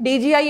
DGI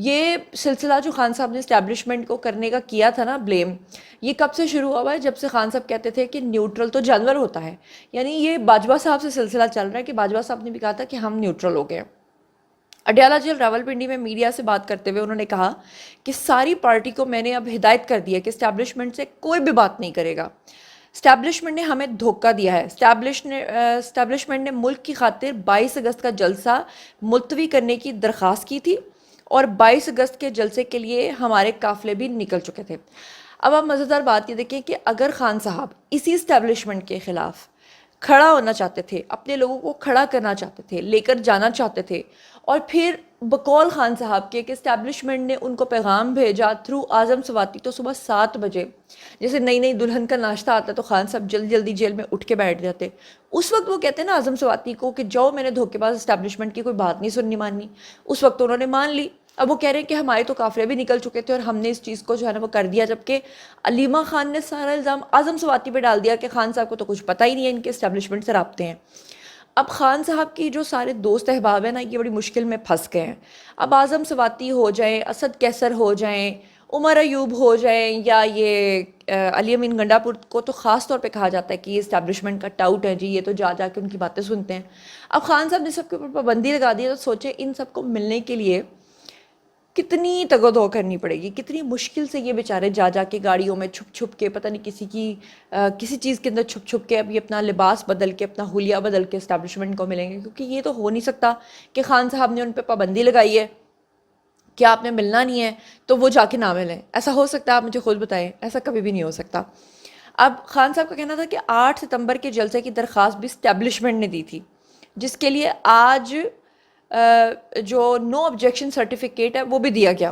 یہ سلسلہ جو خان صاحب نے اسٹیبلشمنٹ کو کرنے کا کیا تھا نا بلیم، یہ کب سے شروع ہوا ہے؟ جب سے خان صاحب کہتے تھے کہ نیوٹرل تو جانور ہوتا ہے. یعنی یہ باجوہ صاحب سے سلسلہ چل رہا ہے کہ باجوہ صاحب نے بھی کہا تھا کہ ہم نیوٹرل ہو گئے. اڈیالہ جیل راولپنڈی میں میڈیا سے بات کرتے ہوئے انہوں نے کہا کہ ساری پارٹی کو میں نے اب ہدایت کر دی ہے کہ اسٹیبلشمنٹ سے کوئی بھی بات نہیں کرے گا. اسٹیبلشمنٹ نے ہمیں دھوکہ دیا ہے. اسٹیبلشمنٹ نے ملک کی خاطر 22 اگست کا جلسہ ملتوی کرنے کی درخواست کی تھی اور 22 اگست کے جلسے کے لیے ہمارے قافلے بھی نکل چکے تھے. اب آپ مزیدار بات یہ دیکھیں کہ اگر خان صاحب اسی اسٹیبلشمنٹ کے خلاف کھڑا ہونا چاہتے تھے، اپنے لوگوں کو کھڑا کرنا چاہتے تھے، لے کر جانا چاہتے تھے، اور پھر بقول خان صاحب کے کہ اسٹیبلشمنٹ نے ان کو پیغام بھیجا تھرو اعظم سواتی تو صبح 7 بجے، جیسے نئی نئی دلہن کا ناشتہ آتا تو خان صاحب جلدی جلدی جیل میں اٹھ کے بیٹھ جاتے. اس وقت وہ کہتے ہیں نا اعظم سواتی کو کہ جاؤ، میں نے دھوکے باز اسٹیبلشمنٹ کی کوئی بات نہیں سننی ماننی. اس وقت انہوں نے مان لی. اب وہ کہہ رہے ہیں کہ ہمارے تو قافلے بھی نکل چکے تھے اور ہم نے اس چیز کو جو ہے نا وہ کر دیا، جبکہ علیمہ خان نے سارا الزام اعظم سواتی پہ ڈال دیا کہ خان صاحب کو تو کچھ پتہ ہی نہیں ہے ان کے اسٹیبلشمنٹ سے رابطے ہیں. اب خان صاحب کی جو سارے دوست احباب ہیں نا، یہ بڑی مشکل میں پھنس گئے ہیں. اب اعظم سواتی ہو جائیں، اسد کیسر ہو جائیں، عمر ایوب ہو جائیں، یا یہ علی امین گنڈا پور کو تو خاص طور پہ کہا جاتا ہے کہ یہ اسٹیبلشمنٹ کا ٹاؤٹ ہے جی، یہ تو جا جا کے ان کی باتیں سنتے ہیں. اب خان صاحب نے سب کے اوپر پابندی لگا دی ہے، تو سوچے ان سب کو ملنے کے لیے کتنی تگ و دو کرنی پڑے گی، کتنی مشکل سے یہ بیچارے جا جا کے گاڑیوں میں چھپ چھپ کے، پتہ نہیں کسی چیز کے اندر چھپ چھپ کے ابھی اپنا لباس بدل کے، اپنا حلیہ بدل کے اسٹیبلشمنٹ کو ملیں گے. کیونکہ یہ تو ہو نہیں سکتا کہ خان صاحب نے ان پہ پابندی لگائی ہے کہ آپ نے ملنا نہیں ہے تو وہ جا کے نہ ملیں. ایسا ہو سکتا ہے؟ آپ مجھے خود بتائیں. ایسا کبھی بھی نہیں ہو سکتا. اب خان صاحب کا کہنا تھا کہ 8 ستمبر کے جلسے کی درخواست بھی اسٹیبلشمنٹ نے دی تھی، جس کے لیے آج جو نو آبجیکشن سرٹیفکیٹ ہے وہ بھی دیا گیا.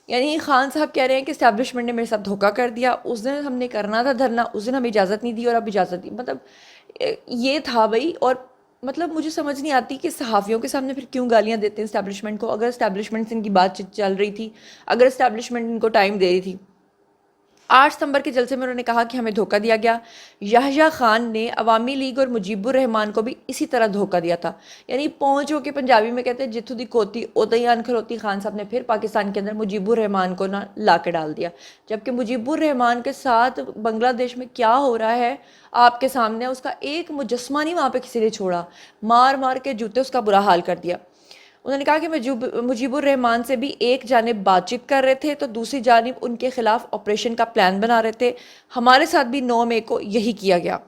یعنی خان صاحب کہہ رہے ہیں کہ اسٹیبلشمنٹ نے میرے ساتھ دھوکہ کر دیا، اس دن ہم نے کرنا تھا دھرنا، اس دن ہمیں اجازت نہیں دی اور اب اجازت دی. مطلب یہ تھا بھائی. اور مطلب مجھے سمجھ نہیں آتی کہ صحافیوں کے سامنے پھر کیوں گالیاں دیتے ہیں اسٹیبلشمنٹ کو. اگر اسٹیبلشمنٹ سے ان کی بات چیت چل رہی تھی، اگر اسٹیبلشمنٹ ان کو ٹائم دے رہی تھی. 8 ستمبر کے جلسے میں انہوں نے کہا کہ ہمیں دھوکہ دیا گیا. یحییٰ خان نے عوامی لیگ اور مجیب الرحمان کو بھی اسی طرح دھوکہ دیا تھا. یعنی پہنچ ہو کے پنجابی میں کہتے ہیں جتھو دی کھوتی اودا ہی ان کھلوتی. خان صاحب نے پھر پاکستان کے اندر مجیب الرحمان کو نہ لا کے ڈال دیا، جبکہ مجیب الرحمان کے ساتھ بنگلہ دیش میں کیا ہو رہا ہے آپ کے سامنے. اس کا ایک مجسمہ نہیں وہاں پہ کسی نے چھوڑا، مار مار کے جوتے اس کا برا حال کر دیا. انہوں نے کہا کہ مجیب الرحمان سے بھی ایک جانب بات چیت کر رہے تھے تو دوسری جانب ان کے خلاف آپریشن کا پلان بنا رہے تھے. ہمارے ساتھ بھی 9 مئی کو یہی کیا گیا.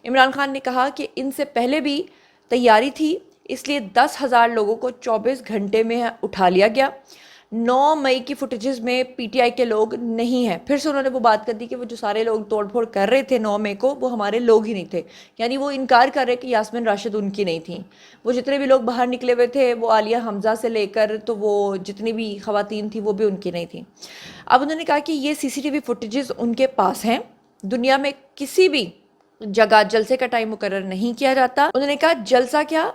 عمران خان نے کہا کہ ان سے پہلے بھی تیاری تھی، اس لیے 10,000 لوگوں کو 24 گھنٹے میں اٹھا لیا گیا. 9 مئی کی فوٹیجز میں پی ٹی آئی کے لوگ نہیں ہیں. پھر سے انہوں نے وہ بات کر دی کہ وہ جو سارے لوگ توڑ پھوڑ کر رہے تھے 9 مئی کو، وہ ہمارے لوگ ہی نہیں تھے. یعنی وہ انکار کر رہے کہ یاسمین راشد ان کی نہیں تھیں. وہ جتنے بھی لوگ باہر نکلے ہوئے تھے، وہ عالیہ حمزہ سے لے کر تو وہ جتنی بھی خواتین تھیں وہ بھی ان کی نہیں تھیں. اب انہوں نے کہا کہ یہ CCTV فوٹیجز ان کے پاس ہیں. دنیا میں کسی بھی جگہ جلسے کا ٹائم مقرر نہیں کیا جاتا. انہوں نے کہا جلسہ کیا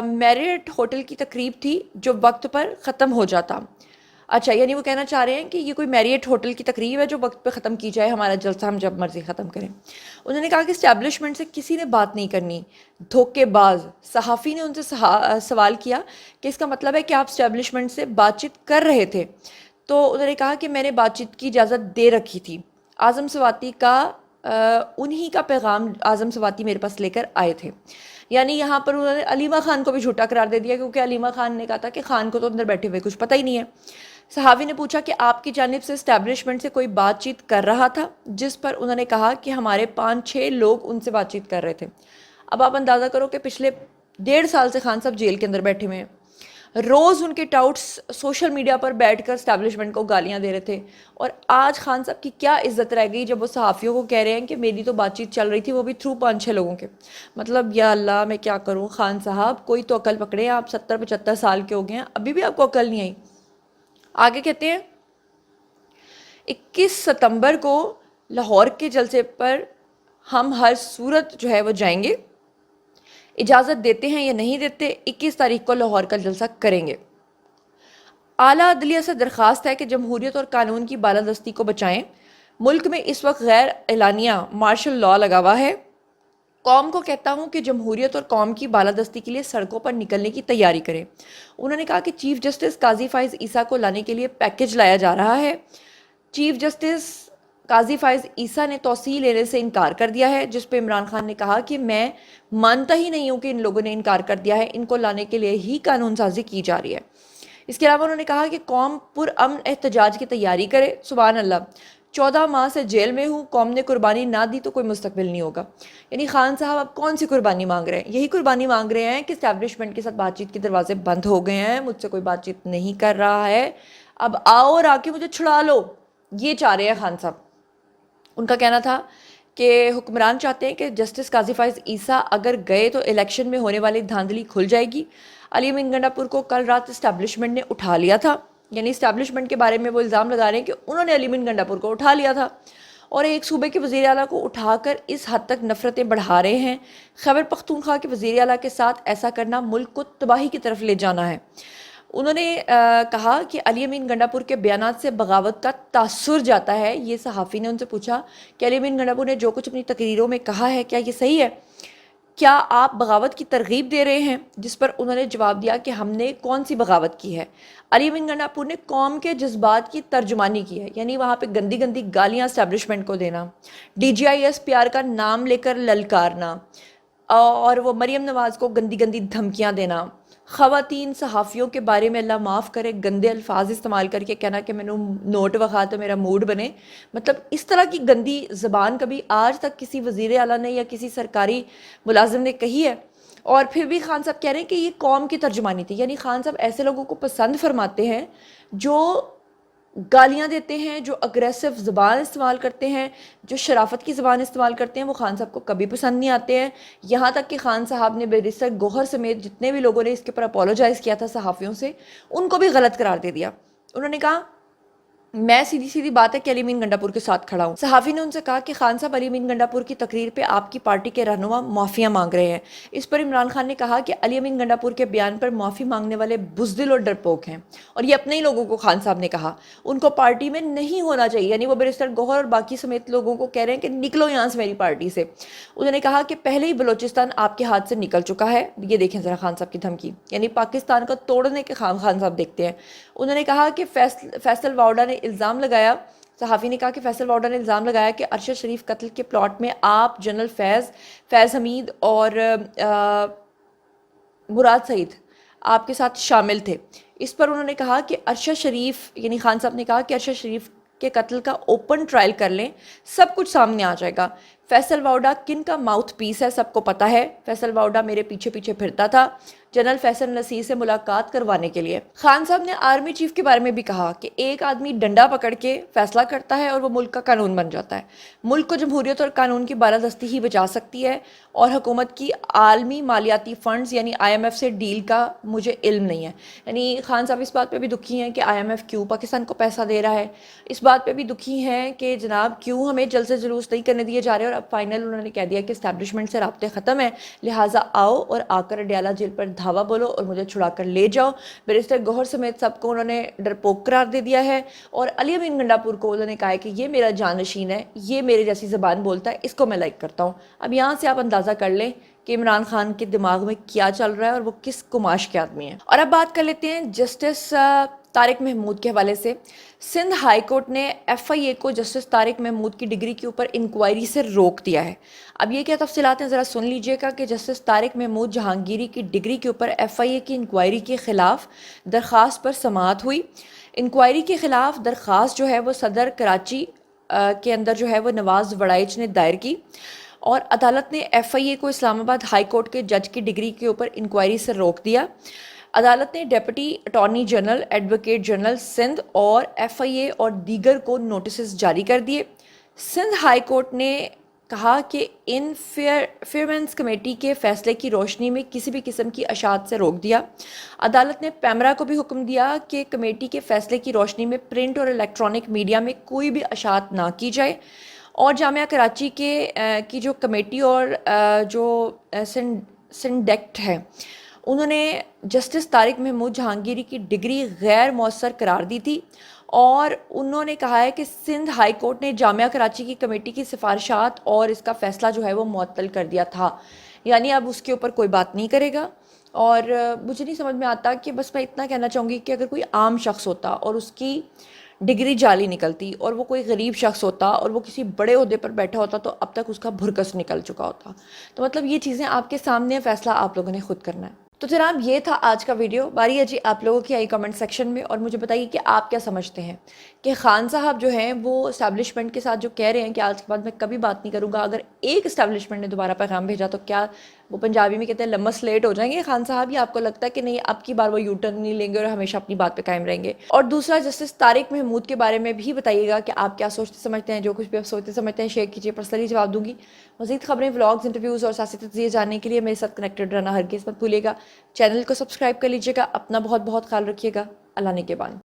میریٹ ہوٹل کی تقریب تھی جو وقت پر ختم ہو جاتا. اچھا، یعنی وہ کہنا چاہ رہے ہیں کہ یہ کوئی میریٹ ہوٹل کی تقریب ہے جو وقت پہ ختم کی جائے، ہمارا جلسہ ہم جب مرضی ختم کریں. انہوں نے کہا کہ اسٹیبلشمنٹ سے کسی نے بات نہیں کرنی. دھوکے باز صحافی نے ان سے سوال کیا کہ اس کا مطلب ہے کہ آپ اسٹیبلشمنٹ سے بات چیت کر رہے تھے. تو انہوں نے کہا کہ میں نے بات چیت کی اجازت دے رکھی تھی. اعظم سواتی کا انہی کا پیغام اعظم سواتی میرے پاس لے کر آئے تھے. یعنی یہاں پر انہوں نے علیمہ خان کو بھی جھوٹا قرار دے دیا، کیونکہ علیمہ خان نے کہا تھا کہ خان کو تو اندر بیٹھے ہوئے کچھ پتہ ہی نہیں ہے. صحافی نے پوچھا کہ آپ کی جانب سے اسٹیبلشمنٹ سے کوئی بات چیت کر رہا تھا، جس پر انہوں نے کہا کہ ہمارے 5-6 لوگ ان سے بات چیت کر رہے تھے. اب آپ اندازہ کرو کہ پچھلے 1.5 سال سے خان صاحب جیل کے اندر بیٹھے ہوئے ہیں. روز ان کے ٹاؤٹس سوشل میڈیا پر بیٹھ کر اسٹیبلشمنٹ کو گالیاں دے رہے تھے. اور آج خان صاحب کی کیا عزت رہ گئی جب وہ صحافیوں کو کہہ رہے ہیں کہ میری تو بات چیت چل رہی تھی، وہ بھی تھرو 5-6 لوگوں کے. مطلب یا اللہ میں کیا کروں. خان صاحب کوئی تو عقل پکڑے. آپ 70-75 سال کے ہو گئے ہیں، ابھی بھی آپ کو عقل نہیں آئی. آگے کہتے ہیں 21 ستمبر کو لاہور کے جلسے پر ہم ہر صورت جو ہے وہ جائیں گے. اجازت دیتے ہیں یا نہیں دیتے، 21 تاریخ کو لاہور کا جلسہ کریں گے. اعلیٰ عدلیہ سے درخواست ہے کہ جمہوریت اور قانون کی بالادستی کو بچائیں. ملک میں اس وقت غیر اعلانیہ مارشل لاء لگا ہوا ہے. قوم کو کہتا ہوں کہ جمہوریت اور قوم کی بالادستی کے لیے سڑکوں پر نکلنے کی تیاری کریں۔ انہوں نے کہا کہ چیف جسٹس قاضی فائز عیسیٰ کو لانے کے لیے پیکج لایا جا رہا ہے۔ چیف جسٹس قاضی فائز عیسیٰ نے توسیع لینے سے انکار کر دیا ہے، جس پہ عمران خان نے کہا کہ میں مانتا ہی نہیں ہوں کہ ان لوگوں نے انکار کر دیا ہے، ان کو لانے کے لیے ہی قانون سازی کی جا رہی ہے۔ اس کے علاوہ انہوں نے کہا کہ قوم پرامن احتجاج کی تیاری کرے۔ سبحان اللہ، 14 ماہ سے جیل میں ہوں، قوم نے قربانی نہ دی تو کوئی مستقبل نہیں ہوگا۔ یعنی خان صاحب اب کون سی قربانی مانگ رہے ہیں؟ یہی قربانی مانگ رہے ہیں کہ اسٹیبلشمنٹ کے ساتھ بات چیت کے دروازے بند ہو گئے ہیں، مجھ سے کوئی بات چیت نہیں کر رہا ہے، اب آؤ اور آ کے مجھے چھڑا لو، یہ چاہ رہے ہیں خان صاحب۔ ان کا کہنا تھا کہ حکمران چاہتے ہیں کہ جسٹس قاضی فائز عیسیٰ اگر گئے تو الیکشن میں ہونے والی دھاندلی کھل جائے گی۔ علی امین گنڈا پور کو کل رات اسٹیبلشمنٹ نے اٹھا لیا تھا، یعنی اسٹیبلشمنٹ کے بارے میں وہ الزام لگا رہے ہیں کہ انہوں نے علی امین گنڈا پور کو اٹھا لیا تھا اور ایک صوبے کے وزیر اعلیٰ کو اٹھا کر اس حد تک نفرتیں بڑھا رہے ہیں۔ خیبر پختونخوا کے وزیر اعلیٰ کے ساتھ ایسا کرنا ملک کو تباہی کی طرف لے جانا ہے۔ انہوں نے کہا کہ علی امین گنڈا پور کے بیانات سے بغاوت کا تاثر جاتا ہے۔ یہ صحافی نے ان سے پوچھا کہ علی امین گنڈا پور نے جو کچھ اپنی تقریروں میں کہا ہے کیا یہ صحیح ہے؟ کیا آپ بغاوت کی ترغیب دے رہے ہیں؟ جس پر انہوں نے جواب دیا کہ ہم نے کون سی بغاوت کی ہے۔ علی امین گنڈا پور نے قوم کے جذبات کی ترجمانی کی ہے، یعنی وہاں پہ گندی گندی گالیاں اسٹیبلشمنٹ کو دینا، D G I S P R کا نام لے کر للکارنا، اور وہ مریم نواز کو گندی گندی دھمکیاں دینا، خواتین صحافیوں کے بارے میں اللہ معاف کرے گندے الفاظ استعمال کر کے کہنا کہ میں نے نوٹ وکھا تو میرا موڈ بنے۔ مطلب اس طرح کی گندی زبان کبھی آج تک کسی وزیر اعلیٰ نے یا کسی سرکاری ملازم نے کہی ہے؟ اور پھر بھی خان صاحب کہہ رہے ہیں کہ یہ قوم کی ترجمانی تھی، یعنی خان صاحب ایسے لوگوں کو پسند فرماتے ہیں جو گالیاں دیتے ہیں، جو اگریسو زبان استعمال کرتے ہیں، جو شرافت کی زبان استعمال کرتے ہیں، وہ خان صاحب کو کبھی پسند نہیں آتے ہیں۔ یہاں تک کہ خان صاحب نے بیرسٹر گوہر سمیت جتنے بھی لوگوں نے اس کے اوپر اپولوجائز کیا تھا صحافیوں سے، ان کو بھی غلط قرار دے دیا۔ انہوں نے کہا میں سیدھی سیدھی بات ہے کہ علی امین گنڈا پور کے ساتھ کھڑا ہوں۔ صحافی نے ان سے کہا کہ خان صاحب علی امین گنڈا پور کی تقریر پہ آپ کی پارٹی کے رہنما معافیاں مانگ رہے ہیں۔ اس پر عمران خان نے کہا کہ علی امین گنڈا پور کے بیان پر معافی مانگنے والے بزدل اور ڈرپوک ہیں، اور یہ اپنے ہی لوگوں کو خان صاحب نے کہا ان کو پارٹی میں نہیں ہونا چاہیے، یعنی وہ بیرسٹر گوہر اور باقی سمیت لوگوں کو کہہ رہے ہیں کہ نکلو یہاں سے میری پارٹی سے۔ انہوں نے کہا کہ پہلے ہی بلوچستان آپ کے ہاتھ سے نکل چکا ہے۔ یہ دیکھیں ذرا خان صاحب کی دھمکی، یعنی پاکستان کو توڑنے کے خان صاحب دیکھتے ہیں۔ انہوں نے کہا کہ فیصل واؤڈا نے الزام لگایا، صحافی نے کہا کہ فیصل واؤڈا نے الزام لگایا کہ ارشد شریف قتل کے پلاٹ میں آپ، جنرل فیض حمید اور مراد سعید آپ کے ساتھ شامل تھے۔ اس پر انہوں نے کہا کہ ارشد شریف، یعنی خان صاحب نے کہا کہ ارشد شریف کے قتل کا اوپن ٹرائل کر لیں، سب کچھ سامنے آ جائے گا۔ فیصل واؤڈا کن کا ماؤتھ پیس ہے سب کو پتہ ہے۔ فیصل واؤڈا میرے پیچھے پیچھے پھرتا تھا جنرل فیصل نصیر سے ملاقات کروانے کے لیے۔ خان صاحب نے آرمی چیف کے بارے میں بھی کہا کہ ایک آدمی ڈنڈا پکڑ کے فیصلہ کرتا ہے اور وہ ملک کا قانون بن جاتا ہے۔ ملک کو جمہوریت اور قانون کی بالادستی ہی بچا سکتی ہے، اور حکومت کی عالمی مالیاتی فنڈز یعنی آئی ایم ایف سے ڈیل کا مجھے علم نہیں ہے۔ یعنی خان صاحب اس بات پہ بھی دکھی ہیں کہ آئی ایم ایف کیوں پاکستان کو پیسہ دے رہا ہے، اس بات پہ بھی دکھی ہیں کہ جناب کیوں ہمیں جلسے جلوس نہیں کرنے دیے جا رہے، اور اب فائنل انہوں نے کہہ دیا کہ اسٹیبلشمنٹ سے رابطے ختم ہیں، لہٰذا آؤ اور آ کر اڈیالہ جیل پر دھاوا بولو اور مجھے چھڑا کر لے جاؤ۔ بیرسٹر گوہر سمیت سب کو انہوں نے ڈرپوک قرار دے دیا ہے، اور علی امین گنڈا پور کو انہوں نے کہا ہے کہ یہ میرا جانشین ہے، یہ میرے جیسی زبان بولتا ہے، اس کو میں لائک کرتا ہوں۔ اب یہاں سے آپ اندازہ کر لیں کہ عمران خان کے دماغ میں کیا چل رہا ہے اور وہ کس کماش کے آدمی ہیں۔ اور اب بات کر لیتے ہیں جسٹس طارق محمود کے حوالے سے۔ سندھ ہائی کورٹ نے ایف آئی اے کو جسٹس طارق محمود کی ڈگری کے اوپر انکوائری سے روک دیا ہے۔ اب یہ کیا تفصیلات ہیں ذرا سن لیجئے گا کہ جسٹس طارق محمود جہانگیری کی ڈگری کے اوپر ایف آئی اے کی انکوائری کے خلاف درخواست پر سماعت ہوئی۔ انکوائری کے خلاف درخواست جو ہے وہ صدر کراچی کے اندر جو ہے وہ نواز وڑائچ نے دائر کی، اور عدالت نے ایف آئی اے کو اسلام آباد ہائی کورٹ کے جج کی ڈگری کے اوپر انکوائری سے روک دیا۔ عدالت نے deputy attorney general, advocate general Sindh اور ایف آئی اے اور دیگر کو نوٹسز جاری کر دیے۔ سندھ ہائی کورٹ نے کہا کہ ان فیئرمینس کمیٹی کے فیصلے کی روشنی میں کسی بھی قسم کی اشاعت سے روک دیا۔ عدالت نے پیمرا کو بھی حکم دیا کہ کمیٹی کے فیصلے کی روشنی میں پرنٹ اور الیکٹرانک میڈیا میں کوئی بھی اشاعت نہ کی جائے، اور جامعہ کراچی کی جو کمیٹی اور جو سنڈیکٹ ہے انہوں نے جسٹس طارق محمود جہانگیری کی ڈگری غیر مؤثر قرار دی تھی، اور انہوں نے کہا ہے کہ سندھ ہائی کورٹ نے جامعہ کراچی کی کمیٹی کی سفارشات اور اس کا فیصلہ جو ہے وہ معطل کر دیا تھا، یعنی اب اس کے اوپر کوئی بات نہیں کرے گا۔ اور مجھے نہیں سمجھ میں آتا کہ بس میں اتنا کہنا چاہوں گی کہ اگر کوئی عام شخص ہوتا اور اس کی ڈگری جعلی نکلتی اور وہ کوئی غریب شخص ہوتا اور وہ کسی بڑے عہدے پر بیٹھا ہوتا تو اب تک اس کا بھرکس نکل چکا ہوتا۔ تو مطلب یہ چیزیں آپ کے سامنے، فیصلہ آپ لوگوں نے خود کرنا ہے۔ تو جناب یہ تھا آج کا ویڈیو۔ باری ہے جی آپ لوگوں کی آئی کمنٹ سیکشن میں، اور مجھے بتائیے کہ آپ کیا سمجھتے ہیں کہ خان صاحب جو ہیں وہ اسٹیبلشمنٹ کے ساتھ جو کہہ رہے ہیں کہ آج کے بعد میں کبھی بات نہیں کروں گا، اگر ایک اسٹیبلشمنٹ نے دوبارہ پیغام بھیجا تو کیا وہ پنجابی میں کہتے ہیں لمس لیٹ ہو جائیں گے خان صاحب، یا آپ کو لگتا ہے کہ نہیں اب کی بار وہ یو ٹرن نہیں لیں گے اور ہمیشہ اپنی بات پہ قائم رہیں گے؟ اور دوسرا جسٹس طارق محمود کے بارے میں بھی بتائیے گا کہ آپ کیا سوچتے سمجھتے ہیں، جو کچھ بھی آپ سوچتے سمجھتے ہیں شیئر کیجیے، پرسنلی جواب دوں گی۔ مزید خبریں، ولاگز، انٹرویوز اور سیاسی تجزیے جاننے کے لیے میرے ساتھ کنیکٹڈ رہنا ہرگز مت بھولیے گا۔ چینل کو سبسکرائب کر لیجیے گا، اپنا بہت بہت خیال رکھیے گا۔ اللہ نگہبان۔